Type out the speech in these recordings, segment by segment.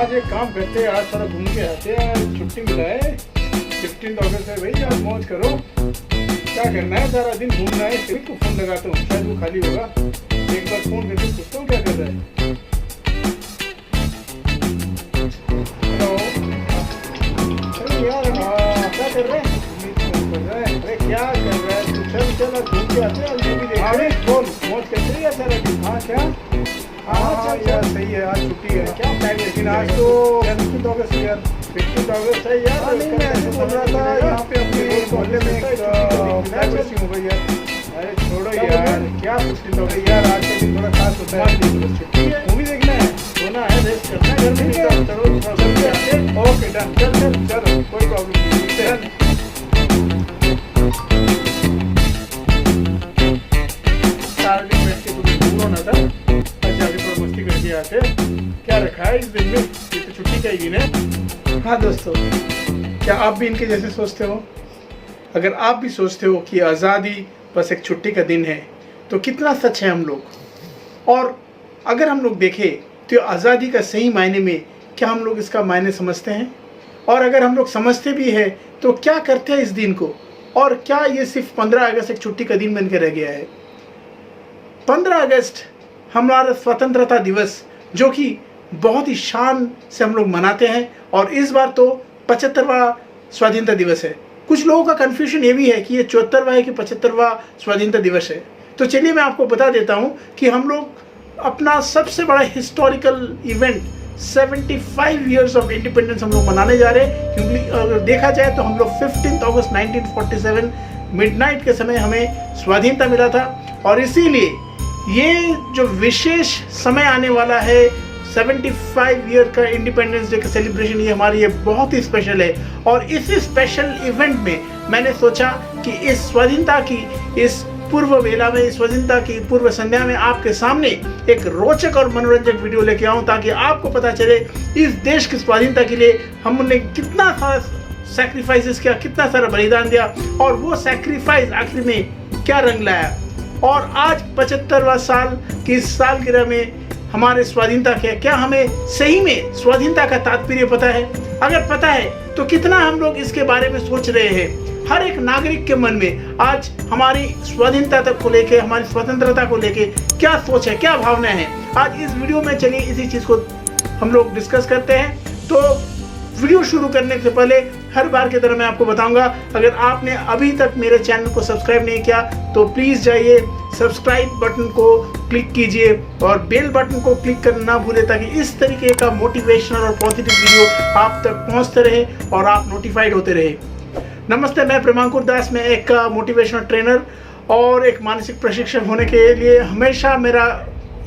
आज एक काम करते हैं, आज थोड़ा घूम के आते हैं। आज छुट्टी मिला है, 15 अगस्त है भाई, आज मौज करो। क्या करना है, सारा दिन घूमना है। सिर्फ को फोन लगाता हूँ, शायद वो खाली होगा। एक बार फोन करके पूछता हूँ क्या कर रहा है। हेलो, अरे यार क्या कर रहे हैं? अरे क्या कर रहा है तू? चल चल घूम के आते हैं, मूवी देखते हैं। बोल, मौज करते हैं यार सारा दिन। हाँ क्या? हाँ यार सही है, आज छुट्टी है। क्या प्लान है? लेकिन आज तो 15 अगस्त यार, 15 अगस्त है यार। नहीं मैं ऐसे बोल रहा था, यहाँ पे अपने मोहल्ले में एक फ्लैग हो गई यार। अरे छोड़ो यार, क्या 15 अगस्त यार, आज के दिन थोड़ा खास होता है। छुट्टी है, मूवी देखना है, सोना है, रेस्ट करना है, घर में चलो ओके डन। चल चल चलो, कोई प्रॉब्लम नहीं। सारा दिन बैठ के तुम्हें दूर होना था, मस्ती करके आते। क्या रखा है इस दिन में? ये तो छुट्टी का ही दिन है। हाँ दोस्तों, क्या आप भी इनके जैसे सोचते हो? अगर आप भी सोचते हो कि आज़ादी बस एक छुट्टी का दिन है, तो कितना सच है हम लोग। और अगर हम लोग देखें तो आज़ादी का सही मायने में क्या हम लोग इसका मायने समझते हैं? और अगर हम लोग समझते भी हैं तो क्या करते हैं इस दिन को? और क्या ये सिर्फ 15 अगस्त एक छुट्टी का दिन बन के रह गया है? 15 अगस्त हमारा स्वतंत्रता दिवस, जो कि बहुत ही शान से हम लोग मनाते हैं। और इस बार तो 75वां स्वाधीनता दिवस है। कुछ लोगों का कन्फ्यूजन ये भी है कि ये 74वां है कि 75वां स्वाधीनता दिवस है। तो चलिए मैं आपको बता देता हूँ कि हम लोग अपना सबसे बड़ा historical event 75 years of independence हम लोग मनाने जा रहे हैं। क्योंकि अगर देखा जाए तो हम लोग 15 अगस्त 1947 मिडनाइट के समय हमें स्वाधीनता मिला था। और इसीलिए ये जो विशेष समय आने वाला है 75 ईयर का इंडिपेंडेंस डे का सेलिब्रेशन, ये हमारे लिए बहुत ही स्पेशल है। और इस स्पेशल इवेंट में मैंने सोचा कि इस स्वाधीनता की इस पूर्व वेला में, इस स्वाधीनता की पूर्व संध्या में आपके सामने एक रोचक और मनोरंजक वीडियो लेके आऊं, ताकि आपको पता चले इस देश की स्वाधीनता के लिए हमने कितना सारा सैक्रिफाइसेस किया, कितना सारा बलिदान दिया, और वो सैक्रिफाइस आखिर में क्या रंग लाया। और आज 75वां साल की इस सालगिरह में हमारे स्वाधीनता के क्या हमें सही में स्वाधीनता का तात्पर्य पता है? अगर पता है तो कितना हम लोग इसके बारे में सोच रहे हैं? हर एक नागरिक के मन में आज हमारी स्वाधीनता तक को लेके, हमारी स्वतंत्रता को लेके क्या सोच है, क्या भावना है? आज इस वीडियो में चलिए इसी चीज को हम लोग डिस्कस करते हैं। तो वीडियो शुरू करने से पहले हर बार की तरह मैं आपको बताऊंगा, अगर आपने अभी तक मेरे चैनल को सब्सक्राइब नहीं किया तो प्लीज़ जाइए, सब्सक्राइब बटन को क्लिक कीजिए और बेल बटन को क्लिक करना ना भूलें, ताकि इस तरीके का मोटिवेशनल और पॉजिटिव वीडियो आप तक पहुंचते रहे और आप नोटिफाइड होते रहे। नमस्ते, मैं प्रेमांकुर दास, मैं एक मोटिवेशनल ट्रेनर और एक मानसिक प्रशिक्षक होने के लिए हमेशा मेरा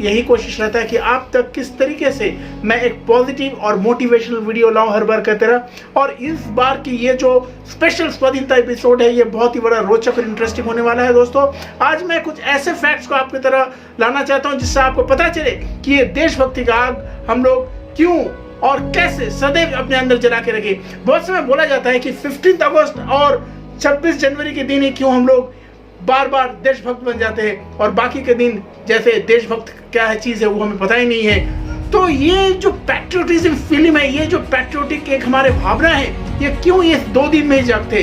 यही कोशिश रहता है कि आप तक किस तरीके से मैं एक पॉजिटिव और मोटिवेशनल वीडियो लाऊं हर बार की तरह। और इस बार की ये जो स्पेशल स्वाधीनता एपिसोड है, ये बहुत ही बड़ा रोचक और इंटरेस्टिंग होने वाला है दोस्तों। आज मैं कुछ ऐसे फैक्ट्स को आपकी तरह लाना चाहता हूं जिससे आपको पता चले कि ये देशभक्ति का आग हम लोग क्यों और कैसे सदैव अपने अंदर जला के रखे। बहुत समय बोला जाता है कि 15 अगस्त और 26 जनवरी के दिन ही क्यों हम लोग बार बार देशभक्त बन जाते हैं, और बाकी के दिन जैसे देशभक्त क्या है चीज़ है वो हमें पता ही नहीं है। तो ये जो पैट्रियोटिज्म फिल्म है, ये जो पैट्रियोटिक एक हमारे भावना है, ये क्यों ये 2 दिन में ही जागते?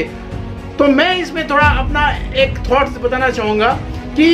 तो मैं इसमें थोड़ा अपना एक थॉट्स बताना चाहूँगा कि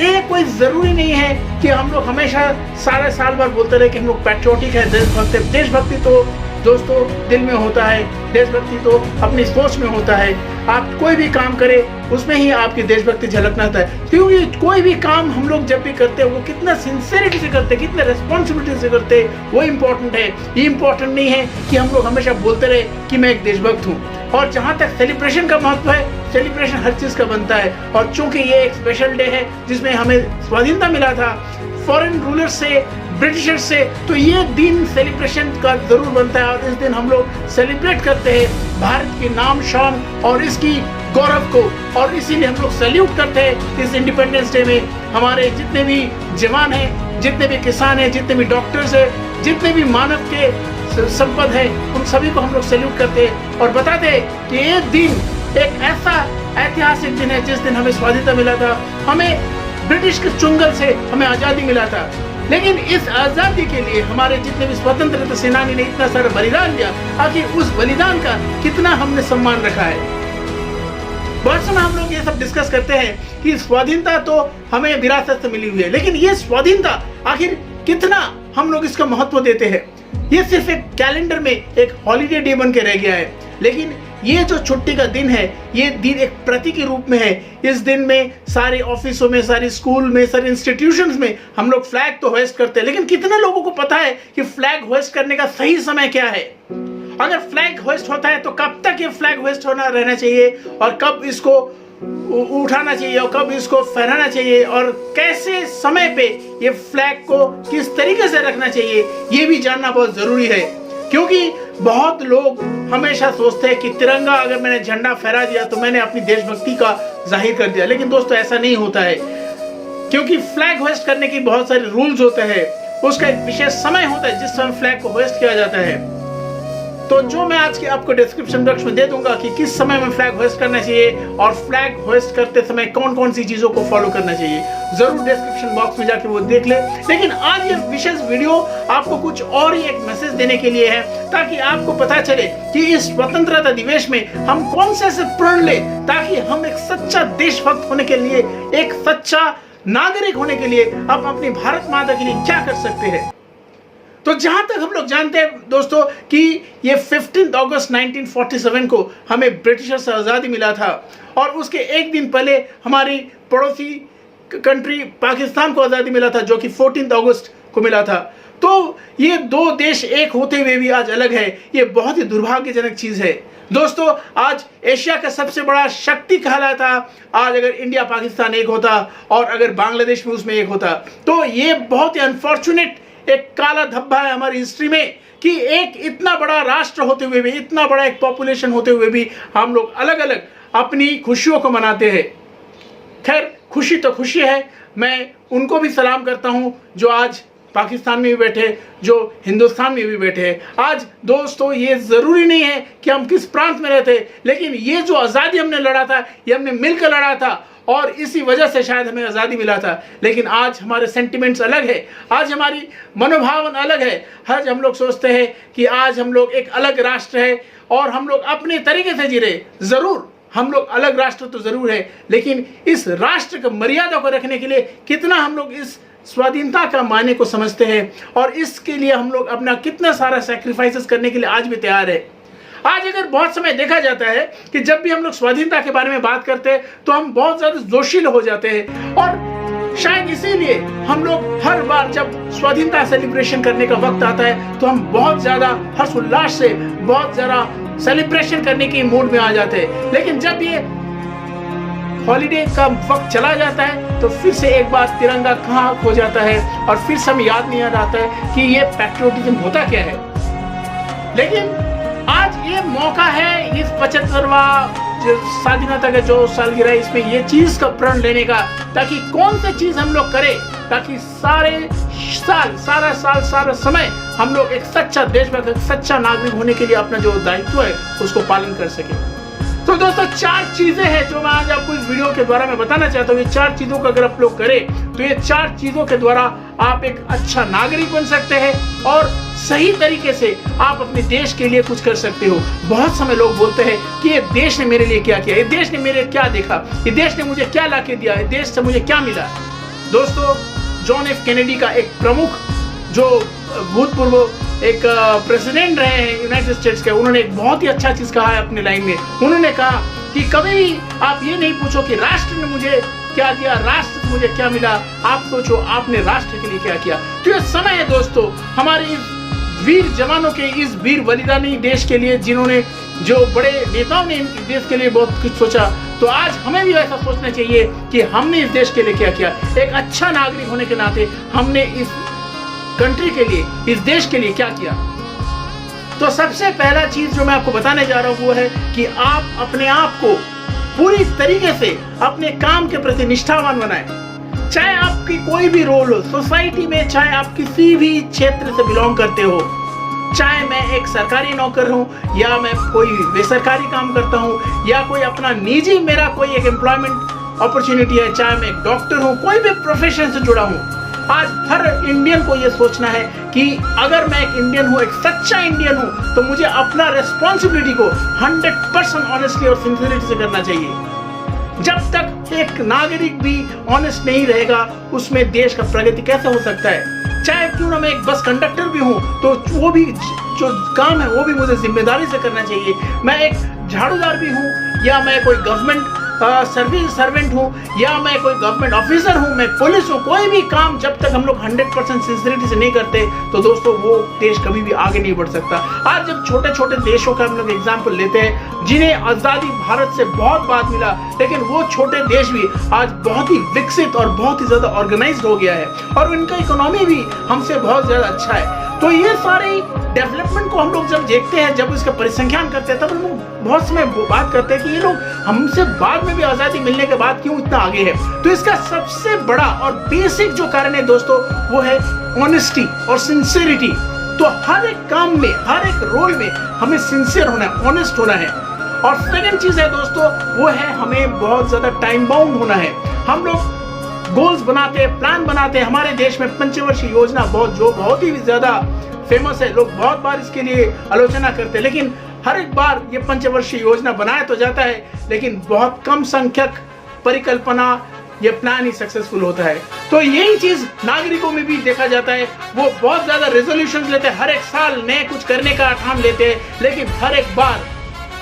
ये कोई ज़रूरी नहीं है कि हम लोग हमेशा सारे साल भर बोलते रहे कि हम लोग पैट्रियोटिक है, देशभक्त है। देशभक्ति तो दोस्तों दिल में होता है, देशभक्ति तो अपनी सोच में होता है। आप कोई भी काम करें उसमें ही आपकी देशभक्ति झलकना होता है। क्योंकि कोई भी काम हम लोग जब भी करते हैं वो कितना सिंसियरिटी से करते हैं, कितने रेस्पॉन्सिबिलिटी से करते हैं, वो इम्पोर्टेंट है। ये इम्पोर्टेंट नहीं है कि हम लोग हमेशा बोलते रहे कि मैं एक देशभक्त हूँ। और जहाँ तक सेलिब्रेशन का महत्व है, सेलिब्रेशन हर चीज़ का बनता है। और चूंकि ये एक स्पेशल डे है जिसमें हमें स्वाधीनता मिला था फॉरेन रूलर से, ब्रिटिशर से, तो ये दिन सेलिब्रेशन का जरूर बनता है। और इस दिन हम लोग सेलिब्रेट करते हैं भारत की नाम शान और इसकी गौरव को। और इसीलिए हम लोग सैल्यूट करते हैं इस इंडिपेंडेंस डे में हमारे जितने भी जवान हैं, जितने भी किसान हैं, जितने भी डॉक्टर्स हैं, जितने भी मानव के संपद है, उन सभी को हम लोग सैल्यूट करते हैं। और बताते हैं कि ये दिन एक ऐसा ऐतिहासिक दिन है जिस दिन हमें स्वाधीनता मिला था, हमें ब्रिटिश के चुंगल से हमें आज़ादी मिला था। लेकिन इस आजादी के लिए हमारे जितने भी स्वतंत्रता सेनानी ने इतना सारा बलिदान दिया, आखिर उस बलिदान का कितना हमने सम्मान रखा है। बहुत समय हम लोग ये सब डिस्कस करते हैं कि स्वाधीनता तो हमें विरासत से मिली हुई है, लेकिन ये स्वाधीनता आखिर कितना हम लोग इसका महत्व देते हैं। ये सिर्फ एक कैलेंडर में एक हॉलीडे डे बन के रह गया है, लेकिन ये जो छुट्टी का दिन है, ये दिन एक प्रतीक के रूप में है। इस दिन में सारे ऑफिसों में, सारे स्कूल में, सारे इंस्टीट्यूशंस में हम लोग फ्लैग तो होइस्ट करते हैं, लेकिन कितने लोगों को पता है कि फ्लैग होइस्ट करने का सही समय क्या है? अगर फ्लैग होइस्ट होता है तो कब तक ये फ्लैग होइस्ट होना रहना चाहिए, और कब इसको उठाना चाहिए, और कब इसको फहराना चाहिए, और कैसे समय पे ये फ्लैग को किस तरीके से रखना चाहिए, ये भी जानना बहुत जरूरी है। क्योंकि बहुत लोग हमेशा सोचते हैं कि तिरंगा अगर मैंने झंडा फहरा दिया तो मैंने अपनी देशभक्ति का जाहिर कर दिया, लेकिन दोस्तों ऐसा नहीं होता है। क्योंकि फ्लैग होइस्ट करने की बहुत सारे रूल्स होते हैं, उसका एक विशेष समय होता है जिस समय फ्लैग को होइस्ट किया जाता है। तो जो मैं आज के आपको डिस्क्रिप्शन बॉक्स में दे दूंगा कि किस समय में फ्लैग होइस्ट करना चाहिए और फ्लैग होइस्ट करते समय कौन कौन सी चीजों को फॉलो करना चाहिए, जरूर डिस्क्रिप्शन बॉक्स में जाके वो देख ले। लेकिन आज ये विशेष वीडियो आपको कुछ और ही एक मैसेज देने के लिए है, ताकि आपको पता चले कि इस स्वतंत्रता दिवस में हम कौन से ऐसे प्रण ले, ताकि हम एक सच्चा देशभक्त होने के लिए, एक सच्चा नागरिक होने के लिए हम अपनी भारत माता के लिए क्या कर सकते हैं। तो जहां तक हम लोग जानते हैं दोस्तों कि ये 15 अगस्त 1947 को हमें ब्रिटिशर से आज़ादी मिला था, और उसके एक दिन पहले हमारी पड़ोसी कंट्री पाकिस्तान को आज़ादी मिला था, जो कि 14 अगस्त को मिला था। तो ये दो देश एक होते हुए भी आज अलग है, ये बहुत ही दुर्भाग्यजनक चीज़ है। दोस्तों आज एशिया का सबसे बड़ा शक्ति कहलाता, आज अगर इंडिया पाकिस्तान एक होता और अगर बांग्लादेश में उसमें एक होता, तो ये बहुत ही अनफॉर्चुनेट एक काला धब्बा है हमारी हिस्ट्री में कि एक इतना बड़ा राष्ट्र होते हुए भी, इतना बड़ा एक पॉपुलेशन होते हुए भी हम लोग अलग अलग अपनी खुशियों को मनाते हैं। खैर खुशी तो खुशी है, मैं उनको भी सलाम करता हूं जो आज पाकिस्तान में भी बैठे, जो हिंदुस्तान में भी बैठे हैं। आज दोस्तों ये जरूरी नहीं है कि हम किस प्रांत में रहते, लेकिन ये जो आज़ादी हमने लड़ा था, ये हमने मिलकर लड़ा था, और इसी वजह से शायद हमें आज़ादी मिला था। लेकिन आज हमारे सेंटिमेंट्स अलग है, आज हमारी मनोभावन अलग है। आज हम लोग सोचते हैं कि आज हम लोग एक अलग राष्ट्र है और हम लोग अपने तरीके से जी रहे। ज़रूर हम लोग अलग राष्ट्र तो ज़रूर है, लेकिन इस राष्ट्र की मर्यादा को रखने के लिए कितना हम लोग इस स्वाधीनता का मायने को समझते हैं, और इसके लिए हम लोग अपना कितना सारा सैक्रिफाइसेस करने के लिए आज भी तैयार है। आज अगर बहुत समय देखा जाता है कि जब भी हम लोग स्वाधीनता के बारे में बात करते हैं तो हम बहुत ज्यादा जोशीले हो जाते हैं, और शायद इसीलिए हम लोग हर बार जब स्वाधीनता सेलिब्रेशन करने का वक्त आता है तो हम बहुत ज्यादा हर्ष उल्लास से बहुत ज्यादा सेलिब्रेशन करने के मूड में आ जाते हैं। लेकिन जब ये हॉलीडे का वक्त चला जाता है तो फिर से एक बार तिरंगा कहाँ खो जाता है, और फिर से हमें याद नहीं आ आता है कि ये पैट्रियोटिज्म होता क्या है। लेकिन आज ये मौका है इस 75वां स्वाधीनता का जो सालगिरह है, इसमें ये चीज का प्रण लेने का, ताकि कौन सी चीज हम लोग करें ताकि सारा समय हम लोग एक सच्चा देशभक्त, एक सच्चा नागरिक होने के लिए अपना जो दायित्व है उसको पालन कर सके। तो दोस्तों 4 चीजें हैं जो मैं आज आपको इस वीडियो के द्वारा मैं बताना चाहता हूँ। ये 4 चीजों को अगर आप लोग करें तो ये 4 चीजों के द्वारा आप एक अच्छा नागरिक बन सकते हैं और सही तरीके से आप अपने देश के लिए कुछ कर सकते हो। बहुत समय लोग बोलते हैं कि ये देश ने मेरे लिए क्या किया, ये देश ने मेरे क्या देखा, ये देश ने मुझे क्या ला के दिया, ये देश से मुझे क्या मिला। दोस्तों जॉन एफ कैनेडी का एक प्रमुख जो भूतपूर्व एक प्रेसिडेंट रहे हैं यूनाइटेड स्टेट्स के, उन्होंने एक बहुत ही अच्छा चीज कहा है अपने लाइन में। उन्होंने कहा कि कभी भी आप ये नहीं पूछो कि राष्ट्र ने मुझे क्या दिया, राष्ट्र से मुझे क्या मिला, आप सोचो आपने राष्ट्र के लिए क्या किया। तो ये समय है दोस्तों हमारे इस वीर जवानों के, इस वीर बलिदानी देश के लिए, जिन्होंने जो बड़े नेताओं ने देश के लिए बहुत कुछ सोचा। तो आज हमें भी ऐसा सोचना चाहिए कि हमने इस देश के लिए क्या किया। एक अच्छा नागरिक होने के नाते हमने इस कंट्री के लिए, इस देश के लिए क्या किया। तो सबसे पहला चीज जो मैं आपको बताने जा रहा हूं वो है कि आप अपने आप को पूरी तरीके से अपने काम के प्रति निष्ठावान बनाएं। चाहे आपकी कोई भी रोल हो सोसाइटी में, चाहे आप किसी भी क्षेत्र से बिलोंग करते हो, चाहे मैं एक सरकारी नौकर हूं या मैं कोई बेसरकारी काम करता हूं या कोई अपना निजी मेरा कोई एक एम्प्लॉयमेंट अपॉर्चुनिटी है, चाहे मैं एक डॉक्टर हूं, कोई भी प्रोफेशन से जुड़ा हूं, आज हर इंडियन को ये सोचना है कि अगर मैं एक इंडियन हूँ, एक सच्चा इंडियन हूँ, तो मुझे अपना रेस्पॉन्सिबिलिटी को 100% ऑनेस्टली और सिंसियरिटी से करना चाहिए। जब तक एक नागरिक भी ऑनेस्ट नहीं रहेगा, उसमें देश का प्रगति कैसे हो सकता है? चाहे क्यों ना मैं एक बस कंडक्टर भी हूँ, तो वो भी जो काम है वो भी मुझे जिम्मेदारी से करना चाहिए। मैं एक झाड़ूदार भी हूँ, या मैं कोई गवर्नमेंट सर्विस सर्वेंट हूँ, या मैं कोई गवर्नमेंट ऑफिसर हूँ, मैं पुलिस हूँ, कोई भी काम जब तक हम लोग 100% सिंसियरिटी से नहीं करते, तो दोस्तों वो देश कभी भी आगे नहीं बढ़ सकता। आज जब छोटे छोटे देशों का हम लोग एग्जाम्पल लेते हैं जिन्हें आज़ादी भारत से बहुत बाद मिला, लेकिन वो छोटे देश भी आज बहुत ही विकसित और बहुत ही ज़्यादा ऑर्गेनाइज्ड हो गया है, और उनका इकोनॉमी भी हमसे बहुत ज़्यादा अच्छा है। तो ये सारे डेवलपमेंट को हम लोग जब देखते हैं, जब इसका परिसंख्यान करते हैं, तब हम लोग बहुत समय बात करते हैं कि ये लोग हमसे बाद में भी आज़ादी मिलने के बाद क्यों इतना आगे है। तो इसका सबसे बड़ा और बेसिक जो कारण है दोस्तों, वो है ऑनेस्टी और सिंसियरिटी। तो हर एक काम में, हर एक रोल में हमें सिंसियर होना है, ऑनेस्ट होना है। और सेकंड चीज है दोस्तों, वो है हमें बहुत ज्यादा टाइम बाउंड होना है। हम लोग गोल्स बनाते हैं, प्लान बनाते हैं। हमारे देश में पंचवर्षीय योजना बहुत ही ज्यादा फेमस है, लोग बहुत बार इसके लिए आलोचना करते हैं, लेकिन हर एक बार ये पंचवर्षीय योजना बनाया तो जाता है, लेकिन बहुत कम संख्यक परिकल्पना ये प्लान ही सक्सेसफुल होता है। तो यही चीज नागरिकों में भी देखा जाता है। वो बहुत ज्यादा रेजोल्यूशंस लेते हैं, हर एक साल नए कुछ करने का ठान लेते हैं, लेकिन हर एक बार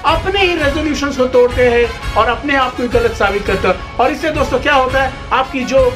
अपने ही रेजोल्यूशंस को तोड़ते हैं और अपने आप को गलत साबित करते हैं। और इससे दोस्तों क्या होता है, आपकी जो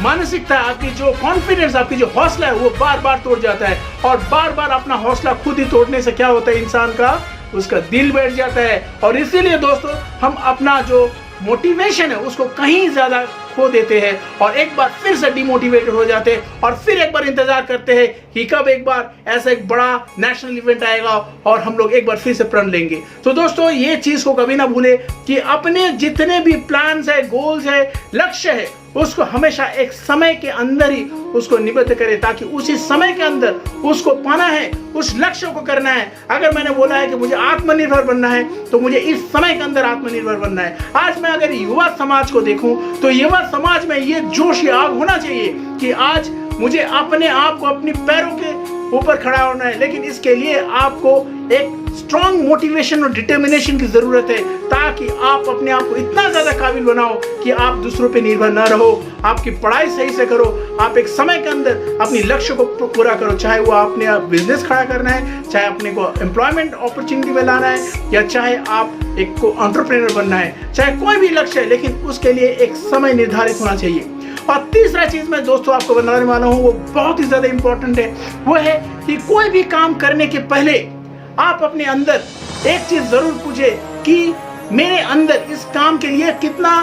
मानसिकता, आपकी जो कॉन्फिडेंस, आपकी जो हौसला है, वो बार बार तोड़ जाता है। और बार बार अपना हौसला खुद ही तोड़ने से क्या होता है, इंसान का उसका दिल बैठ जाता है। और इसीलिए दोस्तों हम अपना जो मोटिवेशन है उसको कहीं ज्यादा खो देते हैं, और एक बार फिर से डिमोटिवेटेड हो जाते हैं, और फिर एक बार इंतजार करते हैं कि कब एक बार ऐसा एक बड़ा नेशनल इवेंट आएगा और हम लोग एक बार फिर से प्रण लेंगे। तो दोस्तों ये चीज को कभी ना भूले कि अपने जितने भी प्लान्स है, गोल्स है, लक्ष्य है, उसको हमेशा एक समय के अंदर ही उसको निबद्ध करें, ताकि उसी समय के अंदर उसको पाना है, उस लक्ष्य को करना है। अगर मैंने बोला है कि मुझे आत्मनिर्भर बनना है, तो मुझे इस समय के अंदर आत्मनिर्भर बनना है। आज मैं अगर युवा समाज को देखूं, तो युवा समाज में ये जोश, ये आग होना चाहिए कि आज मुझे अपने आप को अपने पैरों के ऊपर खड़ा होना है, लेकिन इसके लिए आपको एक स्ट्रॉन्ग मोटिवेशन और डिटर्मिनेशन की जरूरत है, ताकि आप अपने आप को इतना ज्यादा काबिल बनाओ कि आप दूसरों पे निर्भर ना रहो। आपकी पढ़ाई सही से करो, आप एक समय के अंदर अपनी लक्ष्य को पूरा करो, चाहे वो आपने बिजनेस खड़ा करना है, चाहे अपने को एम्प्लॉयमेंट अपॉर्चुनिटी में लाना है, या चाहे आप एक को एंटरप्रेन्योर बनना है, चाहे कोई भी लक्ष्य है, लेकिन उसके लिए एक समय निर्धारित होना चाहिए। और तीसरा चीज मैं दोस्तों आपको बताने वाला हूं, वो बहुत ही ज्यादा इंपॉर्टेंट है, वो है कि कोई भी काम करने के पहले आप अपने अंदर एक चीज जरूर पूछे कि मेरे अंदर इस काम के लिए कितना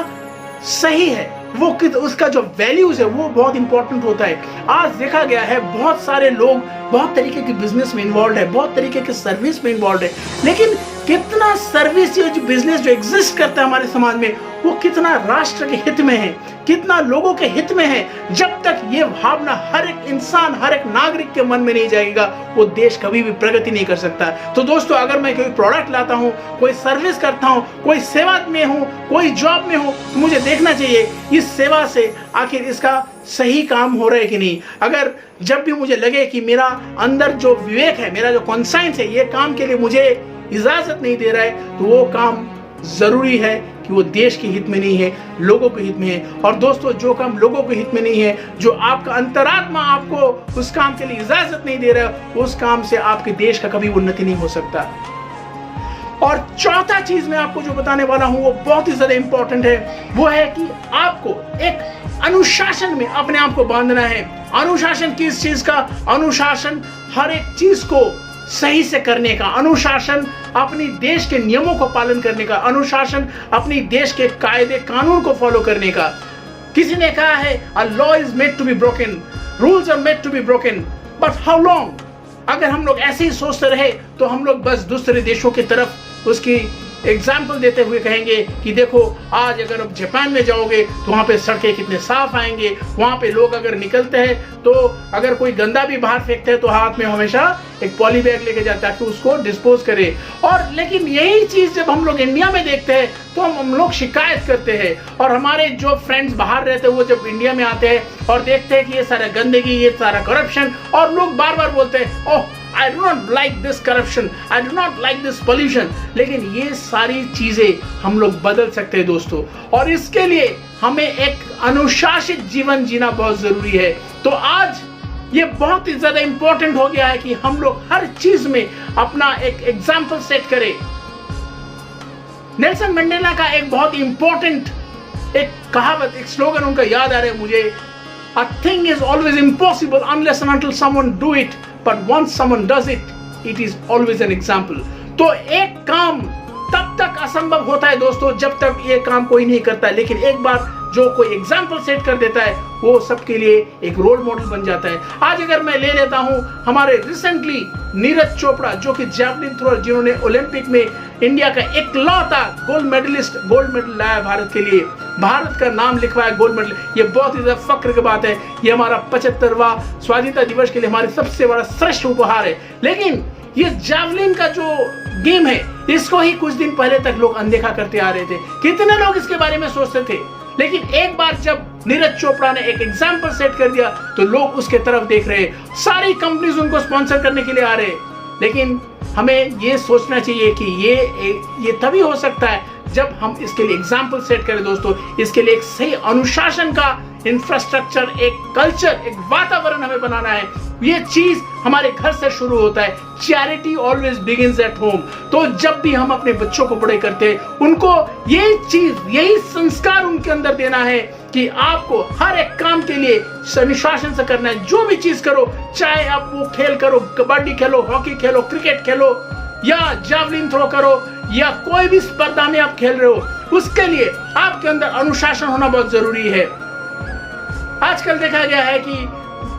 सही है, वो उसका जो वैल्यूज है वो बहुत इंपॉर्टेंट होता है। आज देखा गया है बहुत सारे लोग बहुत तरीके के बिजनेस में इन्वॉल्व है, बहुत तरीके के सर्विस में इन्वॉल्व है, लेकिन कितना सर्विस जो बिजनेस जो एग्जिस्ट करता है हमारे समाज में, वो कितना राष्ट्र के हित में है, कितना लोगों के हित में है। जब तक ये भावना हर एक इंसान, हर एक नागरिक के मन में नहीं जाएगा, वो देश कभी भी प्रगति नहीं कर सकता। तो दोस्तों अगर मैं कोई प्रोडक्ट लाता हूँ, कोई सर्विस करता हूँ, कोई सेवा में हूँ, कोई जॉब में हूँ, तो मुझे देखना चाहिए इस सेवा से आखिर इसका सही काम हो रहा है कि नहीं। अगर जब भी मुझे लगे कि मेरा अंदर जो विवेक है, मेरा जो कॉन्साइंस है, ये काम के लिए मुझे इजाजत नहीं दे रहा है, तो वो काम जरूरी है कि वो देश के हित में नहीं है, लोगों के हित में है। और दोस्तों जो काम लोगों के हित में नहीं है, जो आपका अंतरात्मा आपको उस काम के लिए इजाजत नहीं दे रहा है, उस काम से आपके देश का कभी उन्नति नहीं हो सकता। और चौथा चीज मैं आपको जो बताने वाला हूं वो बहुत ही ज्यादा इंपॉर्टेंट है, वो है कि आपको एक अनुशासन में अपने आप को बांधना है। अनुशासन किस चीज का? अनुशासन हर एक चीज को सही से करने का, अनुशासन अपनी देश के नियमों को पालन करने का, अनुशासन अपनी देश के कायदे कानून को फॉलो करने का। किसी ने कहा है a law is made to be broken, rules are made to be broken, but how long? अगर हम लोग ऐसे ही सोचते रहे तो हम लोग बस दूसरे देशों की तरफ उसकी एग्जाम्पल देते हुए कहेंगे कि देखो आज अगर आप जापान में जाओगे तो वहाँ पे सड़कें कितने साफ आएंगे, वहाँ पे लोग अगर निकलते हैं तो अगर कोई गंदा भी बाहर फेंकते हैं तो हाथ में हमेशा एक पॉली बैग लेके जाता है कि उसको डिस्पोज करे। और लेकिन यही चीज जब हम लोग इंडिया में देखते हैं तो हम लोग शिकायत करते हैं, और हमारे जो फ्रेंड्स बाहर रहते हैं वो जब इंडिया में आते हैं और देखते हैं कि ये सारा गंदगी, ये सारा करप्शन, और लोग बार बार बोलते हैं ओह I do not like this corruption, I do not like this pollution। लेकिन ये सारी चीजें हम लोग बदल सकते हैं दोस्तों, और इसके लिए हमें एक अनुशासित जीवन जीना बहुत जरूरी है। तो आज ये बहुत ही ज्यादा इंपॉर्टेंट हो गया है कि हम लोग हर चीज में अपना एक एग्जाम्पल सेट करें। नेल्सन मंडेला का एक बहुत इंपॉर्टेंट एक कहावत, एक स्लोगन उनका याद आ रहा है मुझे, A thing is always impossible unless and until someone do it, but once someone does it, it is always an example। तो एक काम तब तक असंभव होता है दोस्तों जब तक ये काम कोई नहीं करता है, लेकिन एक बार जो कोई एग्जाम्पल सेट कर देता है वो सबके लिए एक रोल मॉडल बन जाता है। आज अगर मैं ले लेता हूं हमारे रिसेंटली नीरज चोपड़ा, जो कि जैवलिन थ्रोअर, जिन्होंने ओलंपिक में इंडिया का इकलौता गोल्ड मेडल लाया भारत के लिए, भारत का नाम लिखवाया गोल्ड मेडल। ये बहुत ही ज्यादा फक्र की बात है। ये हमारा 75वां स्वाधीनता दिवस के लिए हमारे सबसे बड़ा श्रेष्ठ उपहार है। लेकिन ये जैवलिन का जो गेम है इसको ही कुछ दिन पहले तक लोग अनदेखा करते आ रहे थे। कितने लोग इसके बारे में सोचते थे, लेकिन एक बार जब नीरज चोपड़ा ने एक एग्जाम्पल सेट कर दिया तो लोग उसके तरफ देख रहे, सारी कंपनीज उनको स्पॉन्सर करने के लिए आ रहे। लेकिन हमें ये सोचना चाहिए कि ये तभी हो सकता है जब हम इसके लिए एग्जाम्पल सेट करें दोस्तों। इसके लिए एक सही अनुशासन का इंफ्रास्ट्रक्चर, एक कल्चर, एक वातावरण हमें बनाना है। ये चीज हमारे घर से शुरू होता है। Charity always begins at home. तो जब भी हम अपने बच्चों को बड़े करते हैं उनको ये चीज, यही संस्कार उनके अंदर देना है कि आपको हर एक काम के लिए अनुशासन से करना है। जो भी चीज करो, चाहे आप वो खेल करो, कबड्डी खेलो, हॉकी खेलो, क्रिकेट खेलो, या जैवलिन थ्रो करो, या कोई भी स्पर्धा में आप खेल रहे हो, उसके लिए आपके अंदर अनुशासन होना बहुत जरूरी है। आजकल देखा गया है कि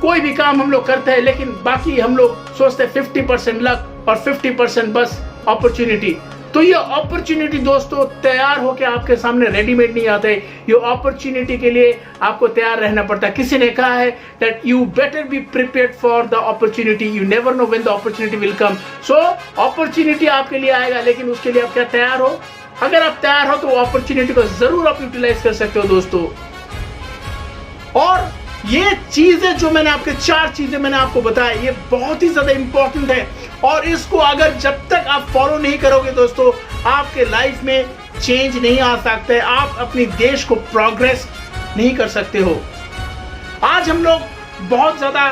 कोई भी काम हम लोग करते हैं लेकिन बाकी हम लोग सोचते हैं 50% लक और 50% बस अपॉर्चुनिटी। तो ये अपॉर्चुनिटी दोस्तों तैयार होकर आपके सामने रेडीमेड नहीं आते। ये अपॉर्चुनिटी के लिए आपको तैयार रहना पड़ता है। किसी ने कहा है that you better be prepared for the opportunity, you never know when the opportunity will come। so opportunity आपके लिए आएगा, लेकिन उसके लिए आप क्या तैयार हो? अगर आप तैयार हो तो अपॉर्चुनिटी को जरूर आप यूटिलाइज कर सकते हो दोस्तों। और ये चीजें जो मैंने आपके 4 चीजें मैंने आपको बताया, ये बहुत ही ज्यादा इंपॉर्टेंट है, और इसको अगर जब तक आप फॉलो नहीं करोगे दोस्तों आपके लाइफ में चेंज नहीं आ सकता है। आप अपने देश को प्रोग्रेस नहीं कर सकते हो। आज हम लोग बहुत ज्यादा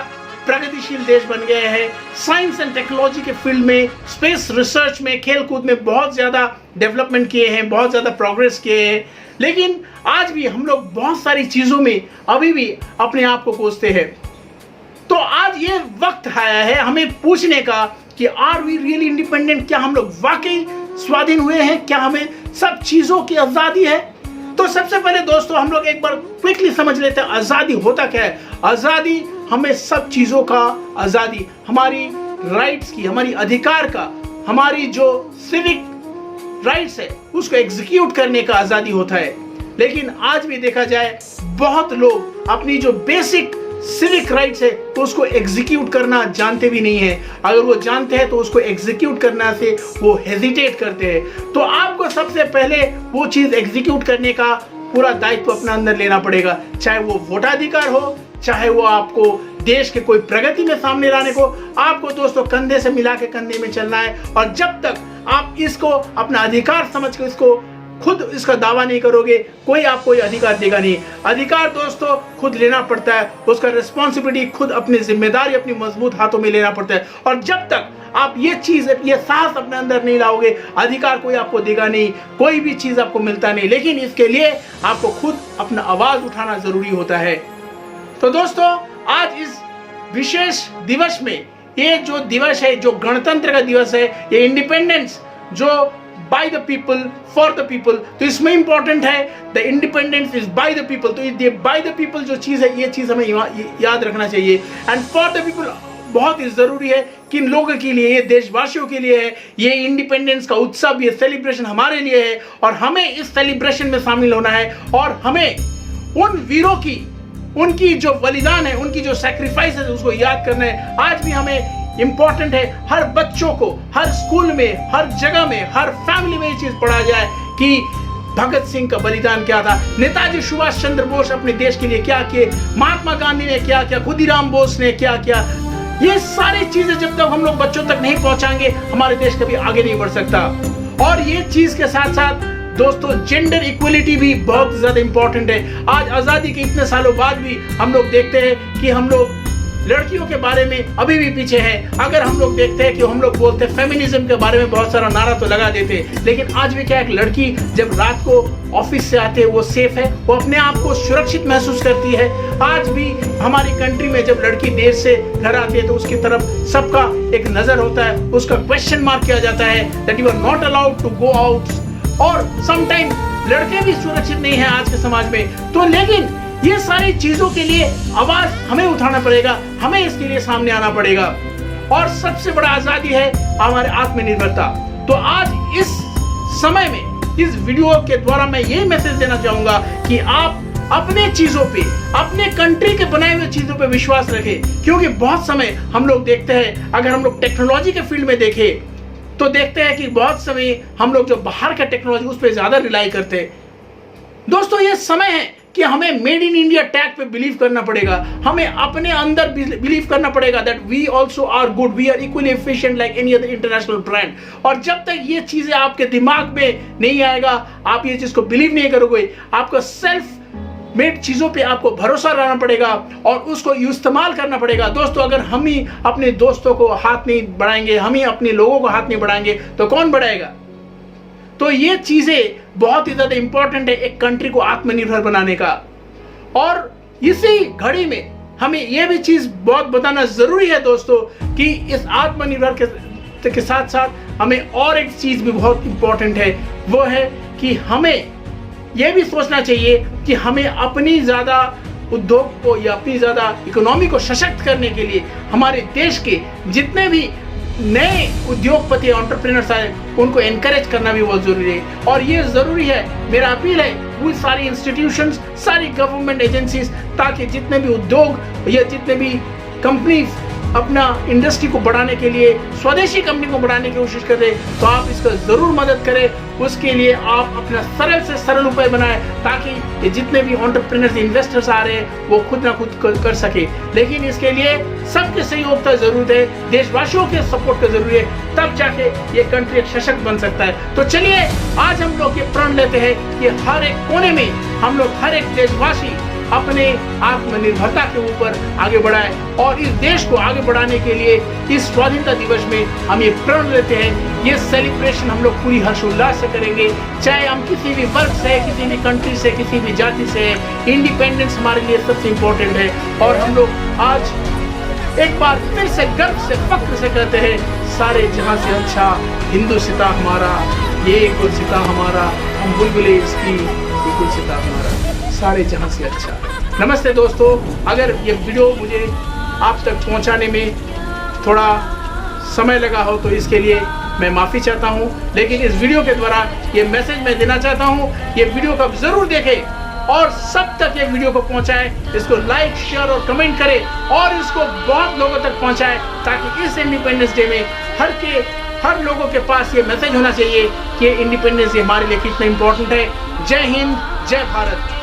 प्रगतिशील देश बन गए हैं। साइंस एंड टेक्नोलॉजी के फील्ड में, स्पेस रिसर्च में, खेल कूद में बहुत ज्यादा डेवलपमेंट किए हैं, बहुत ज्यादा प्रोग्रेस किए हैं। लेकिन आज भी हम लोग बहुत सारी चीजों में अभी भी अपने आप को कोसते हैं। तो आज ये वक्त आया है हमें पूछने का कि आर वी रियली इंडिपेंडेंट? क्या हम लोग वाकई स्वाधीन हुए हैं? क्या हमें सब चीजों की आजादी है? तो सबसे पहले दोस्तों हम लोग एक बार क्विकली समझ लेते हैं आजादी होता क्या है। आजादी हमें सब चीजों का आजादी, हमारी राइट्स की, हमारी अधिकार का, हमारी जो सिविक राइट्स है उसको एग्जीक्यूट करने का आजादी होता है। लेकिन आज भी देखा जाए बहुत लोग अपनी जो बेसिक सिविक राइट्स है तो उसको एग्जीक्यूट करना जानते भी नहीं है। अगर वो जानते हैं तो उसको एग्जीक्यूट करना से वो हेजिटेट करते हैं। तो आपको सबसे पहले वो चीज एग्जीक्यूट करने का पूरा दायित्व अपने अंदर लेना पड़ेगा, चाहे वो वोटाधिकार हो, चाहे वो आपको देश के कोई प्रगति में सामने लाने को। आपको दोस्तों कंधे से मिला के कंधे में चलना है, और जब तक आप इसको अपना अधिकार समझ के इसको खुद इसका दावा नहीं करोगे कोई आपको कोई अधिकार देगा नहीं। अधिकार दोस्तों खुद लेना पड़ता है, उसका रिस्पॉन्सिबिलिटी खुद अपनी जिम्मेदारी अपनी मजबूत हाथों में लेना पड़ता है। और जब तक आप ये चीज, ये साहस अपने अंदर नहीं लाओगे, अधिकार कोई आपको देगा नहीं, कोई भी चीज आपको मिलता नहीं। लेकिन इसके लिए आपको खुद अपना आवाज उठाना जरूरी होता है। तो दोस्तों आज इस विशेष दिवस में, ये जो दिवस है, जो गणतंत्र का दिवस है, ये इंडिपेंडेंस जो by the people for the people, तो इसमें इंपॉर्टेंट है the independence is by the people. तो ये बाय द पीपल जो चीज है, ये चीज हमें याद रखना चाहिए। एंड फॉर द पीपल बहुत ही जरूरी है किन लोगों के लिए, ये देशवासियों के लिए है। ये इंडिपेंडेंस का उत्सव, ये सेलिब्रेशन हमारे लिए है और हमें इस सेलिब्रेशन में शामिल होना है और हमें उन वीरों की, उनकी जो बलिदान है, उनकी जो सैक्रिफाइस है, उसको याद करना है। आज भी हमें इंपॉर्टेंट है हर बच्चों को, हर स्कूल में, हर जगह में, हर फैमिली में ये चीज पढ़ाया जाए कि भगत सिंह का बलिदान क्या था, नेताजी सुभाष चंद्र बोस अपने देश के लिए क्या किए, महात्मा गांधी ने क्या किया, खुदीराम बोस ने क्या किया। ये सारी चीजें जब तक हम लोग बच्चों तक नहीं पहुंचाएंगे, हमारे देश कभी आगे नहीं बढ़ सकता। और ये चीज के साथ साथ दोस्तों, जेंडर इक्वलिटी भी बहुत ज्यादा इंपॉर्टेंट है। आज आजादी के इतने सालों बाद भी हम लोग देखते हैं कि हम लोग लड़कियों के बारे में अभी भी पीछे हैं। अगर हम लोग देखते हैं कि हम लोग बोलते हैं फेमिनिज्म के बारे में बहुत सारा नारा तो लगा देते हैं, लेकिन आज भी क्या, एक लड़की जब रात को ऑफिस से आते हैं वो सेफ है, वो अपने आप को सुरक्षित महसूस करती है। आज भी हमारी कंट्री में जब लड़की देर से घर आती है तो उसकी तरफ सबका एक नजर होता है, उसका क्वेश्चन मार्क किया जाता है that you are not allowed to go out. और समटाइम लड़के भी सुरक्षित नहीं है आज के समाज में। तो लेकिन ये सारी चीजों के लिए आवाज हमें उठाना पड़ेगा, हमें इसके लिए सामने आना पड़ेगा। और सबसे बड़ा आजादी है हमारे आत्मनिर्भरता। तो आज इस समय में इस वीडियो के द्वारा मैं ये मैसेज देना चाहूंगा कि आप अपने चीजों पे, अपने कंट्री के बनाए हुए चीजों पे विश्वास रखें। क्योंकि बहुत समय हम लोग देखते हैं, अगर हम लोग टेक्नोलॉजी के फील्ड में देखें तो देखते हैं कि बहुत समय हम लोग जो बाहर का टेक्नोलॉजी उस पर ज्यादा रिलाई करते हैं। दोस्तों, ये समय है कि हमें मेड इन इंडिया टैग पे बिलीव करना पड़ेगा। हमें अपने अंदर बिलीव करना पड़ेगा that we also are good, we are equally efficient like any other international brand. और जब तक ये चीजें आपके दिमाग में नहीं आएगा, आप ये चीज को बिलीव नहीं करोगे, आपका सेल्फ मेड चीजों पे आपको भरोसा रहना पड़ेगा और उसको इस्तेमाल करना पड़ेगा। दोस्तों, अगर हम ही अपने दोस्तों को हाथ नहीं बढ़ाएंगे, हम ही अपने लोगों को हाथ नहीं बढ़ाएंगे तो कौन बढ़ाएगा? तो ये चीजें बहुत ही ज्यादा इंपॉर्टेंट है एक कंट्री को आत्मनिर्भर बनाने का। और इसी घड़ी में हमें यह भी चीज बहुत बताना जरूरी है दोस्तों कि इस आत्मनिर्भर के साथ साथ हमें और एक चीज भी बहुत इंपॉर्टेंट है, वो है कि हमें यह भी सोचना चाहिए कि हमें अपनी ज्यादा उद्योग को या अपनी ज्यादा इकोनॉमी को सशक्त करने के लिए हमारे देश के जितने भी नए उद्योगपति एंटरप्रेन्योर्स आए उनको एनकरेज करना भी बहुत जरूरी है। और ये जरूरी है, मेरा अपील है वो सारी इंस्टीट्यूशंस, सारी गवर्नमेंट एजेंसीज, ताकि जितने भी उद्योग या जितने भी कंपनीज अपना इंडस्ट्री को बढ़ाने के लिए, स्वदेशी कंपनी को बढ़ाने की कोशिश करें, तो आप इसका जरूर मदद करें। उसके लिए आप अपना सरल से सरल उपाय बनाएं ताकि ये जितने भी एंटरप्रेन्योर्स, इन्वेस्टर्स आ रहे हैं वो खुद ना खुद कर सके। लेकिन इसके लिए सबके सहयोग का जरूरत है, देशवासियों के सपोर्ट का जरूरी है, तब जाके ये कंट्री एक सशक्त बन सकता है। तो चलिए आज हम लोग ये प्रण लेते हैं कि हर एक कोने में हम लोग, हर एक देशवासी अपने आत्मनिर्भरता के ऊपर आगे बढ़ाए और इस देश को आगे बढ़ाने के लिए इस स्वाधीनता दिवस में हम ये प्रण लेते हैं। ये सेलिब्रेशन हम लोग पूरी हर्षोल्लास से करेंगे, चाहे हम किसी भी वर्ग से, किसी भी कंट्री से, किसी भी जाति से। इंडिपेंडेंस हमारे लिए सबसे इम्पोर्टेंट है और हम लोग आज एक बार फिर से गर्व से, फख्र से कहते हैं, सारे जहां से अच्छा हिंदुस्तान हमारा, ये गुलसिता हमारा, हम बुलबुले इसकी, ये गुलसिता हमारा, सारे जहां से अच्छा। नमस्ते दोस्तों, अगर ये वीडियो मुझे आप तक पहुंचाने में थोड़ा समय लगा हो तो इसके लिए मैं माफ़ी चाहता हूं, लेकिन इस वीडियो के द्वारा ये मैसेज मैं देना चाहता हूं। ये वीडियो को आप ज़रूर देखें और सब तक ये वीडियो को पहुंचाएं, इसको लाइक, शेयर और कमेंट करें और इसको बहुत लोगों तक पहुंचाएं ताकि इस इंडिपेंडेंस डे में हर लोगों के पास ये मैसेज होना चाहिए कि इंडिपेंडेंस हमारे लिए कितना इंपॉर्टेंट है। जय हिंद, जय भारत।